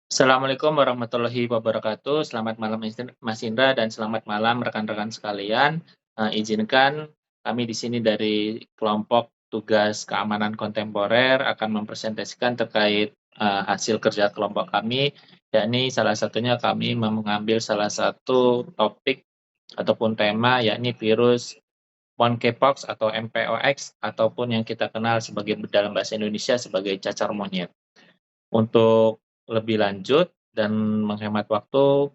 Assalamualaikum warahmatullahi wabarakatuh. Selamat malam Mas Indra dan selamat malam rekan-rekan sekalian. Izinkan kami di sini dari kelompok tugas keamanan kontemporer akan mempresentasikan terkait hasil kerja kelompok kami, yakni salah satunya kami mengambil salah satu topik ataupun tema yakni virus monkeypox atau MPOX ataupun yang kita kenal sebagai dalam bahasa Indonesia sebagai cacar monyet. Untuk lebih lanjut dan menghemat waktu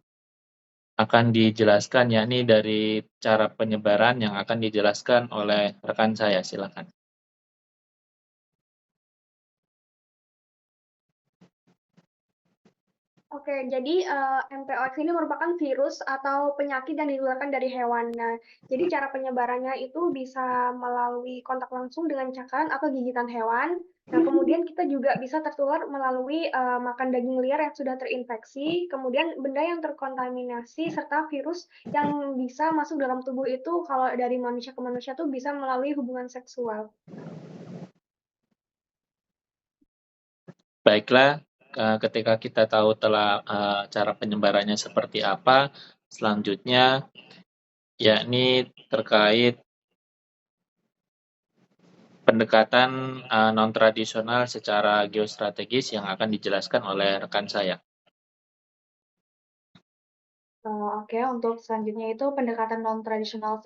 akan dijelaskan yakni dari cara penyebaran yang akan dijelaskan oleh rekan saya, silakan. Oke, jadi MPOX ini merupakan virus atau penyakit yang ditularkan dari hewan. Nah, jadi cara penyebarannya itu bisa melalui kontak langsung dengan cakaran atau gigitan hewan. Nah, kemudian kita juga bisa tertular melalui makan daging liar yang sudah terinfeksi, kemudian benda yang terkontaminasi, serta virus yang bisa masuk dalam tubuh itu kalau dari manusia ke manusia tuh bisa melalui hubungan seksual. Baiklah, ketika kita tahu telah cara penyebarannya seperti apa, selanjutnya yakni terkait pendekatan non-tradisional secara geostrategis yang akan dijelaskan oleh rekan saya. Oke, untuk selanjutnya itu pendekatan non-tradisional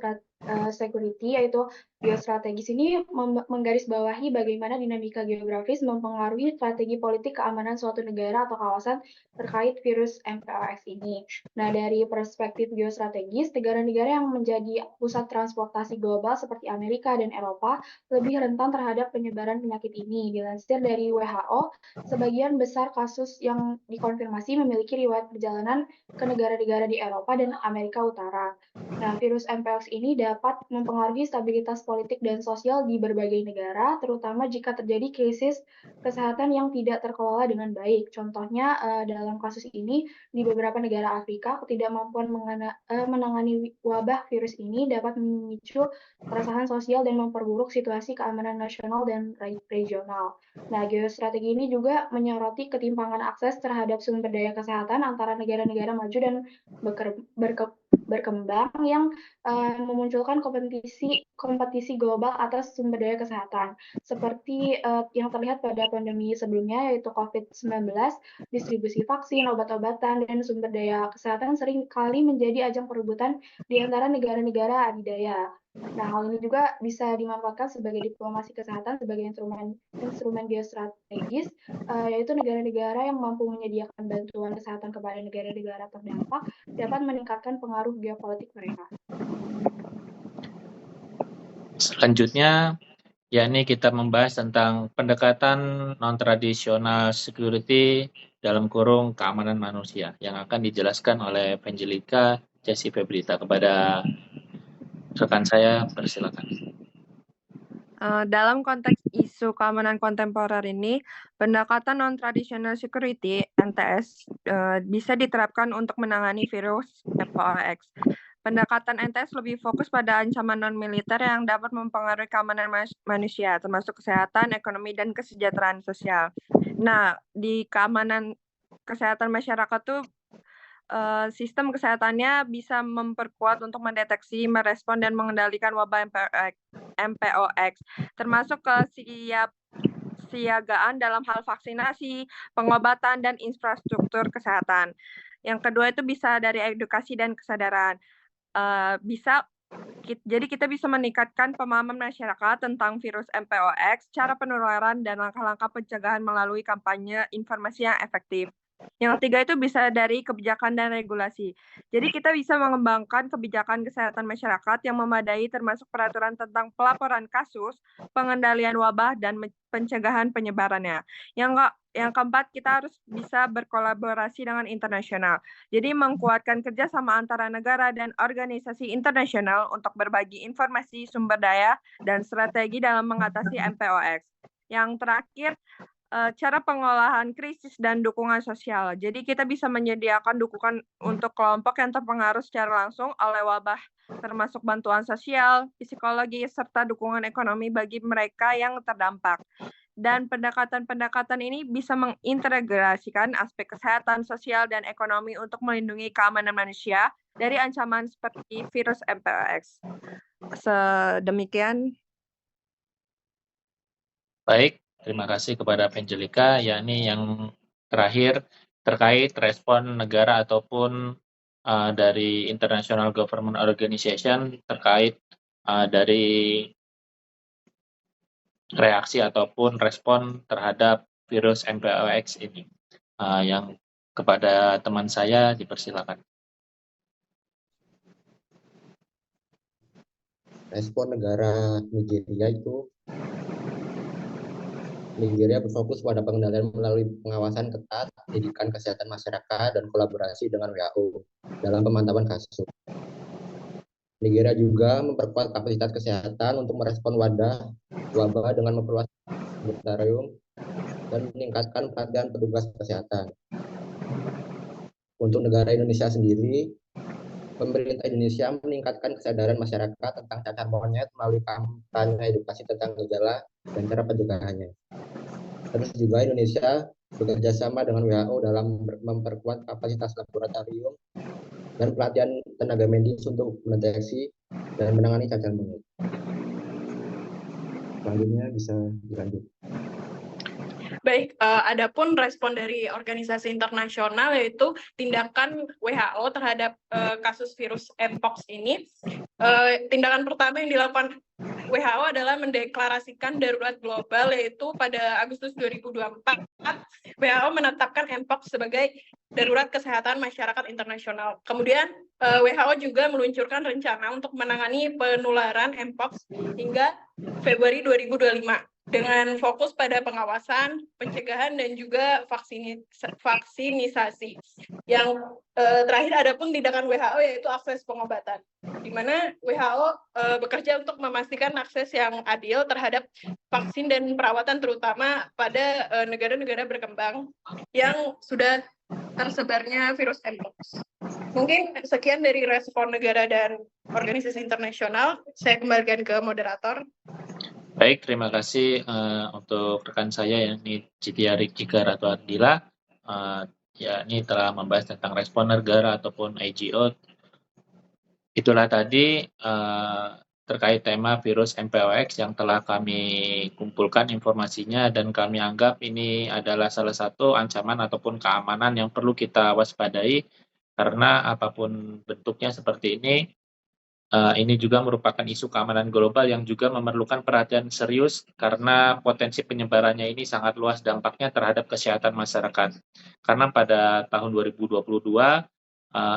security, yaitu geostrategis ini menggarisbawahi bagaimana dinamika geografis mempengaruhi strategi politik keamanan suatu negara atau kawasan terkait virus MPOX ini. Nah, dari perspektif geostrategis, negara-negara yang menjadi pusat transportasi global seperti Amerika dan Eropa lebih rentan terhadap penyebaran penyakit ini. Dilansir dari WHO, sebagian besar kasus yang dikonfirmasi memiliki riwayat perjalanan ke negara-negara di Eropa dan Amerika Utara. Nah, virus MPOX ini dapat mempengaruhi stabilitas politik dan sosial di berbagai negara, terutama jika terjadi krisis kesehatan yang tidak terkelola dengan baik. Contohnya, dalam kasus ini, di beberapa negara Afrika, ketidakmampuan menangani wabah virus ini dapat memicu keresahan sosial dan memperburuk situasi keamanan nasional dan regional. Nah, geostrategi ini juga menyoroti ketimpangan akses terhadap sumber daya kesehatan antara negara-negara maju dan berkembang yang memunculkan kompetisi global atas sumber daya kesehatan. Seperti yang terlihat pada pandemi sebelumnya, yaitu COVID-19, distribusi vaksin, obat-obatan, dan sumber daya kesehatan sering kali menjadi ajang perebutan di antara negara-negara adidaya. Nah, hal ini juga bisa dimanfaatkan sebagai diplomasi kesehatan sebagai instrumen geostrategis, yaitu negara-negara yang mampu menyediakan bantuan kesehatan kepada negara-negara terdampak dapat meningkatkan pengaruh geopolitik mereka. Selanjutnya, yakni kita membahas tentang pendekatan non-tradisional security dalam kurung keamanan manusia yang akan dijelaskan oleh Angelica Jesse Febrita. Kepada rekan saya, persilakan. Dalam konteks isu keamanan kontemporer ini, pendekatan non-traditional security (NTS) bisa diterapkan untuk menangani virus MPOX. Pendekatan NTS lebih fokus pada ancaman non-militer yang dapat mempengaruhi keamanan manusia, termasuk kesehatan, ekonomi, dan kesejahteraan sosial. Nah, di keamanan kesehatan masyarakat tuh sistem kesehatannya bisa memperkuat untuk mendeteksi, merespon, dan mengendalikan wabah MPOX, termasuk kesiagaan dalam hal vaksinasi, pengobatan, dan infrastruktur kesehatan. Yang kedua itu bisa dari edukasi dan kesadaran. Jadi kita bisa meningkatkan pemahaman masyarakat tentang virus MPOX, cara penularan, dan langkah-langkah pencegahan melalui kampanye informasi yang efektif. Yang ketiga itu bisa dari kebijakan dan regulasi. Jadi kita bisa mengembangkan kebijakan kesehatan masyarakat yang memadai termasuk peraturan tentang pelaporan kasus, pengendalian wabah, dan pencegahan penyebarannya. Yang keempat, kita harus bisa berkolaborasi dengan internasional. Jadi mengkuatkan kerjasama antara negara dan organisasi internasional untuk berbagi informasi, sumber daya, dan strategi dalam mengatasi MPOX. Yang terakhir, cara pengolahan krisis dan dukungan sosial. Jadi kita bisa menyediakan dukungan untuk kelompok yang terpengaruh secara langsung oleh wabah, termasuk bantuan sosial, psikologi, serta dukungan ekonomi bagi mereka yang terdampak. dan pendekatan-pendekatan ini bisa mengintegrasikan aspek kesehatan, sosial, dan ekonomi untuk melindungi keamanan manusia dari ancaman seperti virus MPOX. Sedemikian. Baik, terima kasih kepada Penjelika. Yakni yang terakhir terkait respon negara ataupun dari International Government Organization terkait dari reaksi ataupun respon terhadap virus MPOX ini. Yang kepada teman saya dipersilakan. Respon negara Nigeria Nigeria berfokus pada pengendalian melalui pengawasan ketat, pendidikan kesehatan masyarakat, dan kolaborasi dengan WHO dalam pemantauan kasus. Nigeria juga memperkuat kapasitas kesehatan untuk merespon wabah dengan memperluas laboratorium dan meningkatkan pelatihan petugas kesehatan. Untuk negara Indonesia sendiri, pemerintah Indonesia meningkatkan kesadaran masyarakat tentang cacar monyet melalui kampanye edukasi tentang gejala dan cara pencegahannya. Terus juga Indonesia bekerja sama dengan WHO dalam memperkuat kapasitas laboratorium dan pelatihan tenaga medis untuk mendeteksi dan menangani cacar monyet. Selanjutnya bisa dilanjut. Baik, adapun respon dari organisasi internasional yaitu tindakan WHO terhadap kasus virus Mpox ini. Tindakan pertama yang dilakukan WHO adalah mendeklarasikan darurat global, yaitu pada Agustus 2024 WHO menetapkan Mpox sebagai darurat kesehatan masyarakat internasional. Kemudian WHO juga meluncurkan rencana untuk menangani penularan Mpox hingga Februari 2025 dengan fokus pada pengawasan, pencegahan, dan juga vaksinisasi. Yang terakhir adapun tindakan WHO yaitu akses pengobatan, di mana WHO bekerja untuk memastikan akses yang adil terhadap vaksin dan perawatan terutama pada negara-negara berkembang yang sudah tersebarnya virus Mpox. Mungkin sekian dari respon negara dan organisasi internasional. Saya kembalikan ke moderator. Baik, terima kasih untuk rekan saya yakni Citiarik Jika Ratu Ardila. Ini telah membahas tentang respon negara ataupun IGO. Itulah tadi terkait tema virus MPOX yang telah kami kumpulkan informasinya, dan kami anggap ini adalah salah satu ancaman ataupun keamanan yang perlu kita waspadai, karena apapun bentuknya seperti ini juga merupakan isu keamanan global yang juga memerlukan perhatian serius karena potensi penyebarannya ini sangat luas dampaknya terhadap kesehatan masyarakat. Karena pada tahun 2022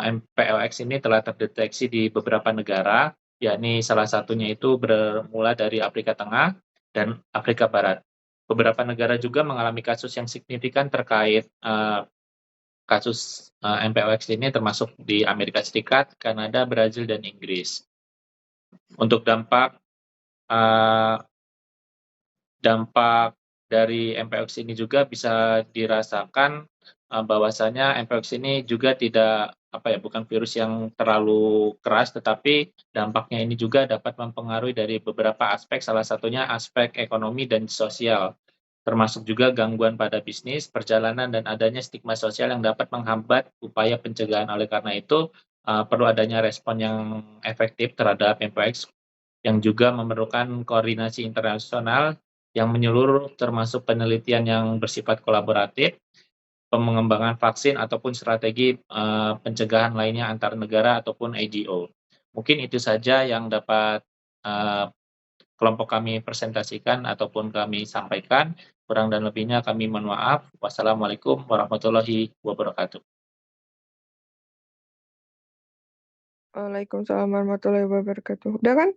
MPOX ini telah terdeteksi di beberapa negara, yakni salah satunya itu bermula dari Afrika Tengah dan Afrika Barat. Beberapa negara juga mengalami kasus yang signifikan terkait kasus MPOX ini, termasuk di Amerika Serikat, Kanada, Brazil, dan Inggris. Untuk dampak dari MPOX ini juga bisa dirasakan bahwasanya MPOX ini juga bukan virus yang terlalu keras, tetapi dampaknya ini juga dapat mempengaruhi dari beberapa aspek, salah satunya aspek ekonomi dan sosial, termasuk juga gangguan pada bisnis, perjalanan, dan adanya stigma sosial yang dapat menghambat upaya pencegahan. Oleh karena itu, perlu adanya respon yang efektif terhadap MPOX yang juga memerlukan koordinasi internasional yang menyeluruh, termasuk penelitian yang bersifat kolaboratif, pengembangan vaksin, ataupun strategi pencegahan lainnya antar negara ataupun IGO. Mungkin itu saja yang dapat kelompok kami presentasikan ataupun kami sampaikan. Kurang dan lebihnya kami mohon maaf. Wassalamualaikum warahmatullahi wabarakatuh. Waalaikumsalam warahmatullahi wabarakatuh. Udah kan?